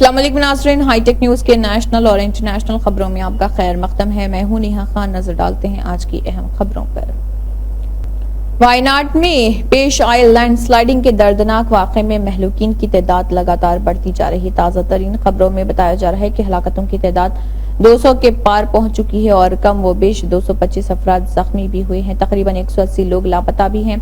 السلام علیکم ناظرین، ہائی ٹیک نیوز کے نیشنل اور انٹرنیشنل خبروں میں آپ کا خیر مقدم ہے۔ میں ہوں نیہا خان۔ نظر ڈالتے ہیں آج کی اہم خبروں پر۔ وائناڈ میں پیش آئے لینڈ سلائیڈنگ کے دردناک واقعے میں مہلوکین کی تعداد لگاتار بڑھتی جا رہی ہے۔ تازہ ترین خبروں میں بتایا جا رہا ہے کہ ہلاکتوں کی تعداد 200 کے پار پہنچ چکی ہے اور کم و بیش 225 افراد زخمی بھی ہوئے ہیں۔ تقریباً 180 لوگ لاپتہ بھی ہیں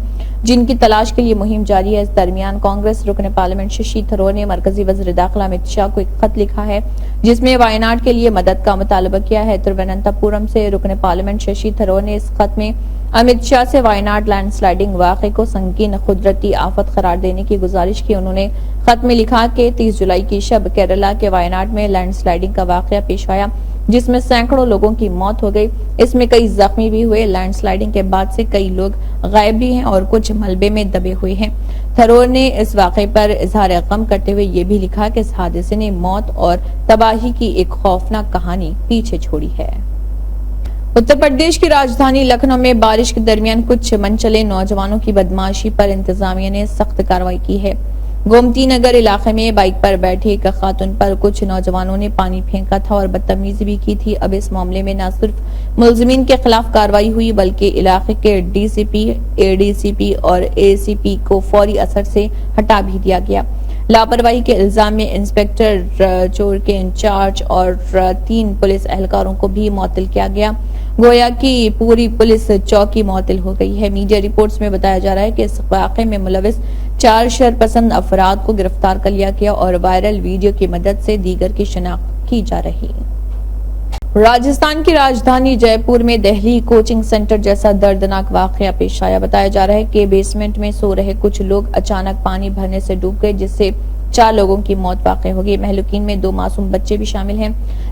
جن کی تلاش کے لیے مہم جاری ہے۔ اس درمیان کانگریس رکن پارلیمنٹ ششی تھرور نے مرکزی وزیر داخلہ امت شاہ کو ایک خط لکھا ہے جس میں وائناڈ کے لیے مدد کا مطالبہ کیا ہے۔ ترووننتا پورم سے رکن پارلیمنٹ ششی تھرور نے اس خط میں امت شاہ سے وائناڈ لینڈ سلائیڈنگ واقعے کو سنگین قدرتی آفت قرار دینے کی گزارش کی۔ انہوں نے خط میں لکھا کہ 30 جولائی کی شب کیرالہ کے وائناڈ میں لینڈ سلائیڈنگ کا واقعہ پیش آیا جس میں سینکڑوں لوگوں کی موت ہو گئی، اس میں کئی زخمی بھی ہوئے۔ لینڈ سلائیڈنگ کے بعد سے کئی لوگ غائب بھی ہیں اور کچھ ملبے میں دبے ہوئے ہیں۔ تھرور نے اس واقعے پر اظہار غم کرتے ہوئے یہ بھی لکھا کہ اس حادثے نے موت اور تباہی کی ایک خوفناک کہانی پیچھے چھوڑی ہے۔ اتر پردیش کی راجدھانی لکھنؤ میں بارش کے درمیان کچھ منچلے نوجوانوں کی بدمعاشی پر انتظامیہ نے سخت کارروائی کی ہے۔ گومتی نگر علاقے میں بائک پر بیٹھے ایک خاتون پر کچھ نوجوانوں نے پانی پھینکا تھا اور بدتمیزی بھی کی تھی۔ اب اس معاملے میں نہ صرف ملزمین کے خلاف کارروائی ہوئی بلکہ علاقے کے ڈی سی پی، اے ڈی سی پی اور اے سی پی کو فوری اثر سے ہٹا بھی دیا گیا۔ لاپرواہی کے الزام میں انسپکٹر چور کے انچارج اور 3 پولیس اہلکاروں کو بھی معطل کیا گیا، گویا کہ پوری پولیس چوکی معطل ہو گئی ہے۔ میڈیا رپورٹس میں بتایا جا رہا ہے کہ اس واقعے میں ملوث 4 شرپسند افراد کو گرفتار کر لیا گیا اور وائرل ویڈیو کی مدد سے دیگر کی شناخت کی جا رہی ہے۔ راجستھان کی راجدھانی جے پور میں دہلی کوچنگ سینٹر جیسا دردناک واقعہ پیش آیا۔ بتایا جا رہا ہے کہ بیسمنٹ میں سو رہے کچھ لوگ اچانک پانی بھرنے سے ڈوب گئے جس سے 4 لوگوں کی موت واقع ہو گئی۔ مہلوکین میں 2 معصوم بچے بھی شامل ہیں۔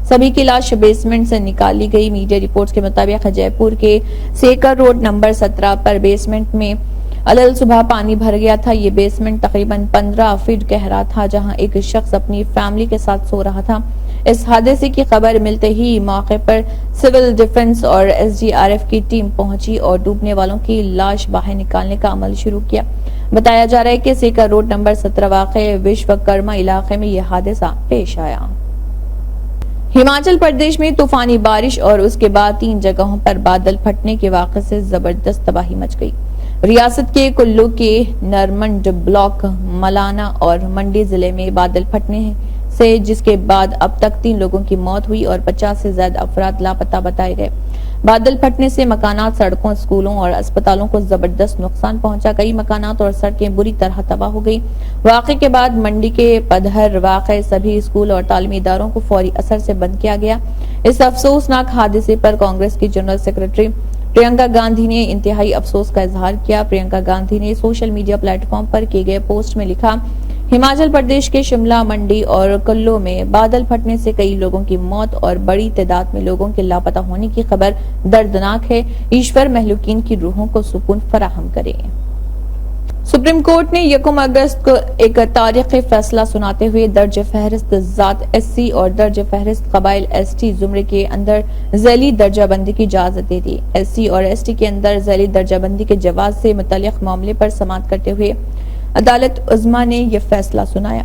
سبھی کی لاش بیسمنٹ سے نکال لی گئی۔ میڈیا رپورٹس کے مطابق جے پور کے سیکر روڈ نمبر 17 پر بیسمنٹ میں علل صبح پانی بھر گیا تھا۔ یہ بیسمنٹ تقریباً 15 فٹ گہرا تھا جہاں ایک شخص اپنی فیملی کے ساتھ سو رہا تھا۔ اس حادثے کی خبر ملتے ہی موقع پر سول ڈیفنس اور ایس ڈی آر ایف کی ٹیم پہنچی اور ڈوبنے والوں کی لاش باہر نکالنے کا عمل شروع کیا۔ بتایا جا رہا ہے کہ سیکر روڈ نمبر 17 واقع وشوکرما علاقے میں یہ حادثہ پیش آیا۔ ہماچل پردیش میں طوفانی بارش اور اس کے بعد 3 جگہوں پر بادل پھٹنے کے واقعے سے زبردست تباہی مچ گئی۔ ریاست کے کلو کے نرمنڈ بلاک، ملانا اور منڈی ضلع میں بادل پھٹنے سے جس کے بعد اب تک 3 لوگوں کی موت ہوئی اور 50 سے زائد افراد لاپتہ بتائے گئے۔ بادل پھٹنے سے مکانات، سڑکوں، اسکولوں اور اسپتالوں کو زبردست نقصان پہنچا۔ کئی مکانات اور سڑکیں بری طرح تباہ ہو گئی۔ واقعے کے بعد منڈی کے پدھر واقع سبھی اسکول اور تعلیمی اداروں کو فوری اثر سے بند کیا گیا۔ اس افسوسناک حادثے پر کانگریس کی جنرل سیکرٹری پرینکا گاندھی نے انتہائی افسوس کا اظہار کیا۔ پرینکا گاندھی نے سوشل میڈیا پلیٹ فارم پر کیے گئے پوسٹ میں لکھا، ہماچل پردیش کے شملہ، منڈی اور کلو میں بادل پھٹنے سے کئی لوگوں کی موت اور بڑی تعداد میں لوگوں کے لاپتہ ہونے کی خبر دردناک ہے۔ ایشور مہلوکین کی روحوں کو سکون فراہم کرے۔ سپریم کورٹ نے 1 اگست کو ایک تاریخی فیصلہ سناتے ہوئے درج فہرست ذات ایس سی اور درج فہرست قبائل ایس ٹی زمرے کے اندر ذیلی درجہ بندی کی اجازت دے دی۔ ایس سی اور ایس ٹی کے اندر ذیلی درجہ بندی کے جواز سے متعلق معاملے پر سماعت کرتے ہوئے عدالت عظمیٰ نے یہ فیصلہ سنایا۔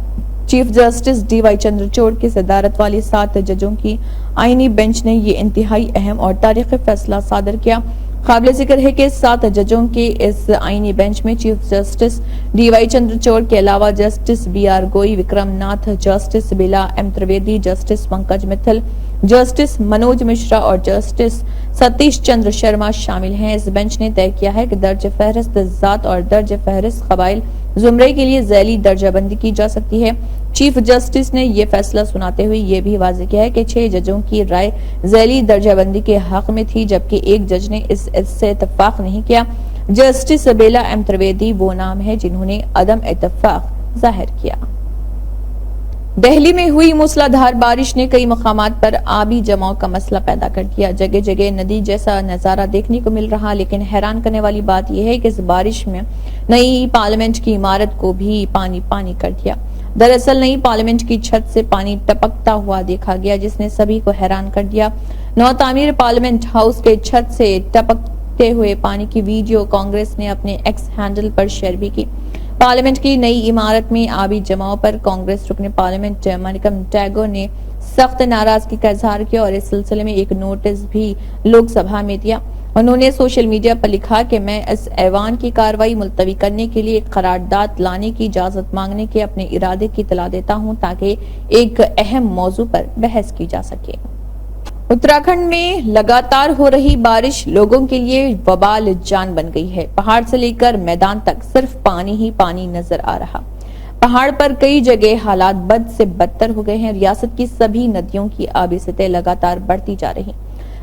Chief justice D Y Chandrachud کی صدارت والی 7 ججوں کی آئینی بینچ نے یہ انتہائی اہم اور تاریخی فیصلہ صادر کیا۔ قابل ذکر ہے کہ 7 ججوں کے اس آئینی بینچ میں chief justice D Y Chandrachud کے علاوہ جسٹس بی آر گوئی، وکرم ناتھ، جسٹس بیلا ایم ترویدی، جسٹس پنکج متل، جسٹس منوج مشرا اور جسٹس ستیش چندر شرما شامل ہیں۔ اس بینچ نے طے کیا ہے کہ درج فہرست ذات اور درج فہرست قبائل زمرے کے لیے ذیلی درجہ بندی کی جا سکتی ہے۔ چیف جسٹس نے یہ فیصلہ سناتے ہوئے یہ بھی واضح کیا ہے کہ 6 ججوں کی رائے ذیلی درجہ بندی کے حق میں تھی جبکہ ایک جج نے اس سے اتفاق نہیں کیا۔ جسٹس بیلا ایم ترویدی وہ نام ہے جنہوں نے عدم اتفاق ظاہر کیا۔ دہلی میں ہوئی موسلادھار بارش نے کئی مقامات پر آبی جماؤ کا مسئلہ پیدا کر دیا۔ جگہ جگہ ندی جیسا نظارہ دیکھنے کو مل رہا، لیکن حیران کرنے والی بات یہ ہے کہ اس بارش میں نئی پارلیمنٹ کی عمارت کو بھی پانی پانی کر دیا۔ دراصل نئی پارلیمنٹ کی چھت سے پانی ٹپکتا ہوا دیکھا گیا جس نے سبھی کو حیران کر دیا۔ نو تعمیر پارلیمنٹ ہاؤس کے چھت سے ٹپکتے ہوئے پانی کی ویڈیو کانگریس نے اپنے ایکس ہینڈل پر شیئر بھی کی۔ پارلیمنٹ کی نئی عمارت میں آبی جماؤ پر کانگریس رکن پارلیمنٹ مانیکم ٹیگور نے سخت ناراضگی کا اظہار کیا اور اس سلسلے میں ایک نوٹس بھی لوک سبھا میں دیا۔ انہوں نے سوشل میڈیا پر لکھا کہ میں اس ایوان کی کارروائی ملتوی کرنے کے لیے ایک قرارداد لانے کی اجازت مانگنے کے اپنے ارادے کی اطلاع دیتا ہوں تاکہ ایک اہم موضوع پر بحث کی جا سکے۔ اتراکھنڈ میں لگاتار ہو رہی بارش لوگوں کے لیے وبال جان بن گئی ہے۔ پہاڑ سے لے کر میدان تک صرف پانی ہی پانی نظر آ رہا۔ پہاڑ پر کئی جگہ حالات بد سے بدتر ہو گئے ہیں۔ ریاست کی سبھی ندیوں کی آبی سطح لگاتار بڑھتی جا رہی۔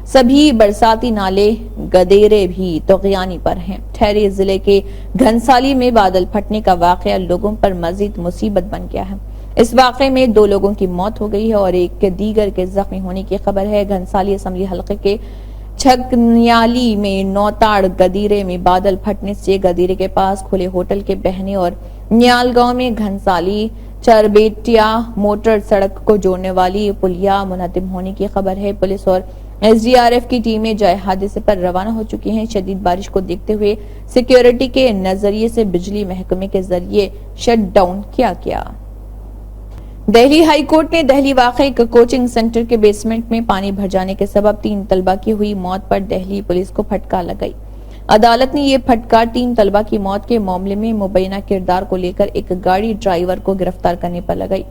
سبھی برساتی نالے گدیرے بھی طغیانی پر ہیں۔ ٹھہری ضلع کے گھنسالی میں بادل پھٹنے کا واقعہ لوگوں پر مزید مصیبت بن گیا ہے۔ اس واقعے میں 2 لوگوں کی موت ہو گئی ہے اور ایک دیگر کے زخمی ہونے کی خبر ہے۔ گھنسالی اسمبلی حلقے کے چھکنیالی میں نوتاڑ گدیرے میں بادل پھٹنے سے گدیرے کے پاس کھلے ہوٹل کے بہنے اور نیال گاؤں میں گھنسالی چربیٹیا موٹر سڑک کو جوڑنے والی پلیا منہدم ہونے کی خبر ہے۔ پولیس اور SDRF کی ٹیمیں جائے حادثے پر روانہ ہو چکی ہیں۔ شدید بارش کو دیکھتے ہوئے سیکیورٹی کے نظریے سے بجلی محکمے کے ذریعے شٹ ڈاؤن کیا گیا۔ دہلی ہائی کورٹ نے دہلی واقع ایک کوچنگ سینٹر کے بیسمنٹ میں پانی بھر جانے کے سبب 3 طلبہ کی ہوئی موت پر دہلی پولیس کو پھٹکار لگائی۔ عدالت نے یہ پھٹکار 3 طلبہ کی موت کے معاملے میں مبینہ کردار کو لے کر ایک گاڑی ڈرائیور کو گرفتار کرنے پر لگائی۔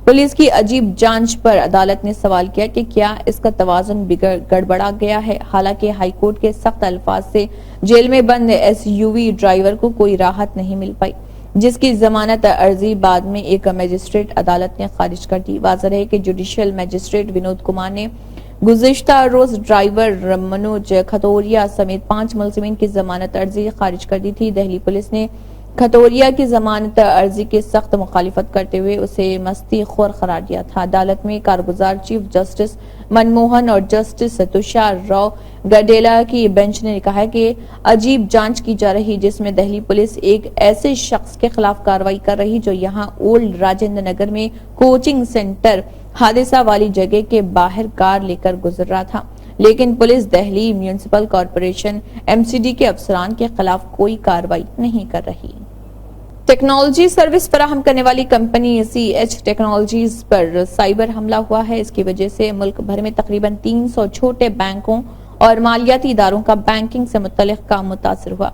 پولیس کی عجیب جانچ پر عدالت نے سوال کیا کہ کیا اس کا توازن گڑبڑا گیا ہے۔ حالانکہ ہائی کورٹ کے سخت الفاظ سے جیل میں بند SUV ڈرائیور کو کوئی راحت نہیں مل پائی، جس کی ضمانت عرضی بعد میں ایک مجسٹریٹ عدالت نے خارج کر دی۔ واضح ہے کہ جوڈیشل مجسٹریٹ ونود کمار نے گزشتہ روز ڈرائیور منوج کھتوریا سمیت 5 ملزمین کی ضمانت عرضی خارج کر دی تھی۔ دہلی پولیس نے کھتوریا کی ضمانت عرضی کی سخت مخالفت کرتے ہوئے اسے مستی خور قرار دیا تھا۔ عدالت میں کارگزار چیف جسٹس منموہن اور جسٹس تشار راؤ گڈیلا کی بینچ نے کہا کہ عجیب جانچ کی جا رہی جس میں دہلی پولیس ایک ایسے شخص کے خلاف کارروائی کر رہی جو یہاں اولڈ راجندر نگر میں کوچنگ سینٹر حادثہ والی جگہ کے باہر کار لے کر گزر رہا تھا، لیکن police Delhi municipal corporation MCD کے افسران کے خلاف کوئی کارروائی نہیں کر رہی۔ ٹیکنالوجی سروس فراہم کرنے والی کمپنی CH ٹیکنالوجیز پر سائبر حملہ ہوا ہے۔ اس کی وجہ سے ملک بھر میں تقریباً 300 چھوٹے بینکوں اور مالیاتی اداروں کا بینکنگ سے متعلق کام متاثر ہوا،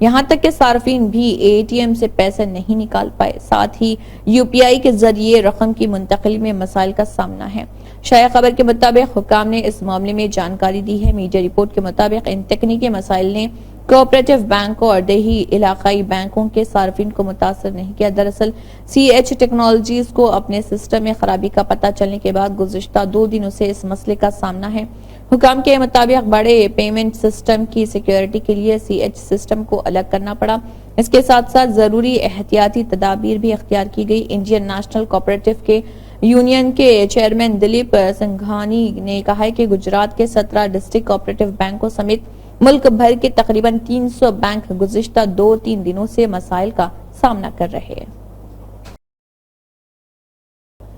یہاں تک کہ صارفین بھی ATM سے پیسے نہیں نکال پائے۔ ساتھ ہی UPI کے ذریعے رقم کی منتقلی میں مسائل کا سامنا ہے۔ شائع خبر کے مطابق حکام نے اس معاملے میں جانکاری دی ہے۔ میڈیا رپورٹ کے مطابق ان تکنیکی مسائل نے کوآپریٹو بینکوں اور دیہی علاقائی بینکوں کے صارفین کو متاثر نہیں کیا۔ دراصل CH ٹیکنالوجیز کو اپنے سسٹم میں خرابی کا پتہ چلنے کے بعد گزشتہ 2 دنوں سے اس مسئلے کا سامنا ہے۔ حکام کے مطابق بڑے پیمنٹ سسٹم کی سیکیورٹی کے لیے CH سسٹم کو الگ کرنا پڑا۔ اس کے ساتھ ساتھ ضروری احتیاطی تدابیر بھی اختیار کی گئی۔ انڈین نیشنل کوآپریٹو کے یونین کے چیئرمین دلیپ سنگھانی نے کہا کہ گجرات کے 17 ڈسٹرکٹ کوآپریٹو بینکوں سمیت ملک بھر کے تقریباً 300 بینک گزشتہ 2-3 دنوں سے مسائل کا سامنا کر رہے ہیں۔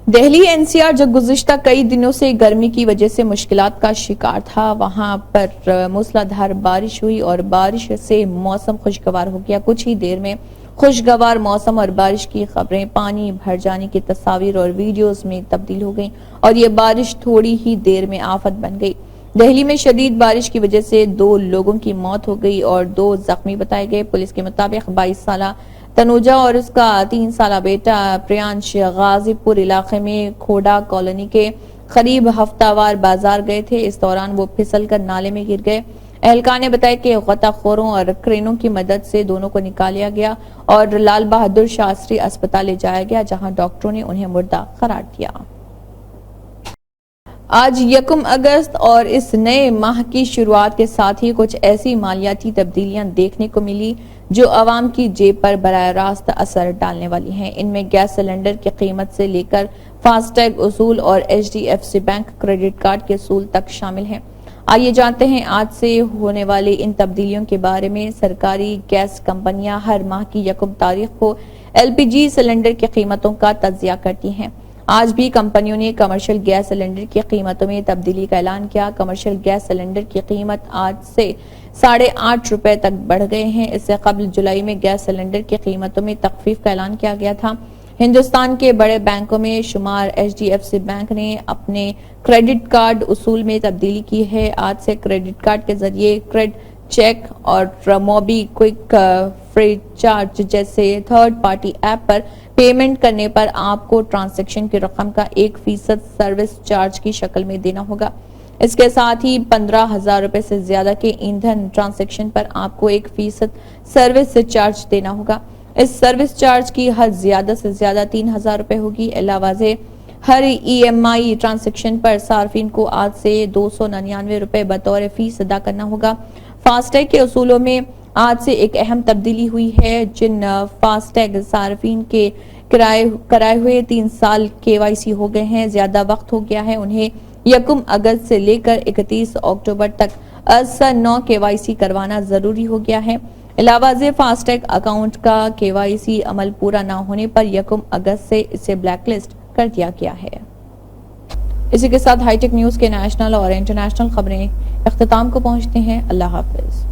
دہلی NCR جو گزشتہ کئی دنوں سے گرمی کی وجہ سے مشکلات کا شکار تھا، وہاں پر موسلادھار بارش ہوئی اور بارش سے موسم خوشگوار ہو گیا۔ کچھ ہی دیر میں خوشگوار موسم اور بارش کی خبریں پانی بھر جانے کی تصاویر اور ویڈیوز میں تبدیل ہو گئیں اور یہ بارش تھوڑی ہی دیر میں آفت بن گئی۔ دہلی میں شدید بارش کی وجہ سے 2 لوگوں کی موت ہو گئی اور 2 زخمی بتائے گئے۔ پولیس کے مطابق 22 سالہ تنوجا اور اس کا 3 سالہ بیٹا پریانش غازی پور علاقے میں کھوڑا کالونی کے قریب ہفتہ وار بازار گئے تھے۔ اس دوران وہ پھسل کر نالے میں گر گئے۔ اہلکار نے بتایا کہ غوطہ خوروں اور کرینوں کی مدد سے دونوں کو نکالا گیا اور لال بہادر شاستری اسپتال لے جایا گیا، جہاں ڈاکٹروں نے انہیں مردہ قرار دیا۔ آج 1 اگست اور اس نئے ماہ کی شروعات کے ساتھ ہی کچھ ایسی مالیاتی تبدیلیاں دیکھنے کو ملی جو عوام کی جیب پر براہ راست اثر ڈالنے والی ہیں۔ ان میں گیس سلنڈر کی قیمت سے لے کر فاسٹیگ اصول اور HDFC بینک کریڈٹ کارڈ کے اصول تک شامل ہیں۔ آئیے جانتے ہیں آج سے ہونے والی ان تبدیلیوں کے بارے میں۔ سرکاری گیس کمپنیاں ہر ماہ کی 1 تاریخ کو LPG سلنڈر کی قیمتوں کا تجزیہ کرتی ہیں۔ آج بھی کمپنیوں نے کمرشل گیس سلنڈر کی قیمتوں میں تبدیلی کا اعلان کیا۔ کمرشل گیس سلنڈر کی قیمت آج سے 8.5 روپے تک بڑھ گئے ہیں۔ اس سے قبل جولائی میں گیس سلنڈر کی قیمتوں میں تخفیف کا اعلان کیا گیا تھا۔ ہندوستان کے بڑے بینکوں میں شمار HDFC بینک نے اپنے کریڈٹ کارڈ اصول میں تبدیلی کی ہے۔ آج سے کریڈٹ کارڈ کے ذریعے کریڈٹ چیک اور موبی کوئک فری چارج جیسے تھرڈ پارٹی ایپ پر پیمنٹ کرنے پر آپ کو ٹرانزیکشن کی رقم کا 1% سروس چارج کی شکل میں دینا ہوگا۔ اس کے ساتھ ہی 15,000 روپے سے زیادہ کے ایندھن ٹرانزیکشن پر آپ کو 1% سروس چارج دینا ہوگا۔ اس سروس چارج کی حد زیادہ سے زیادہ 3,000 روپے ہوگی۔ علاوہ ازیں ہر EMI ٹرانزیکشن پر صارفین کو آج سے 299 روپے بطور فیس ادا کرنا ہوگا۔ فاسٹیگ کے اصولوں میں آج سے ایک اہم تبدیلی ہوئی ہے۔ جن فاسٹیگ صارفین کے کرائے ہوئے 3 سال KYC ہو گئے ہیں، زیادہ وقت ہو گیا ہے، انہیں 1 اگست سے لے کر 31 اکتوبر تک نو KYC کروانا ضروری ہو گیا ہے۔ علاوہ ازیں فاسٹیگ اکاؤنٹ کا KYC عمل پورا نہ ہونے پر 1 اگست سے اسے بلیک لسٹ کر دیا گیا ہے۔ اسی کے ساتھ ہائی ٹیک نیوز کے نیشنل اور انٹرنیشنل خبریں اختتام کو پہنچتے ہیں۔ اللہ حافظ۔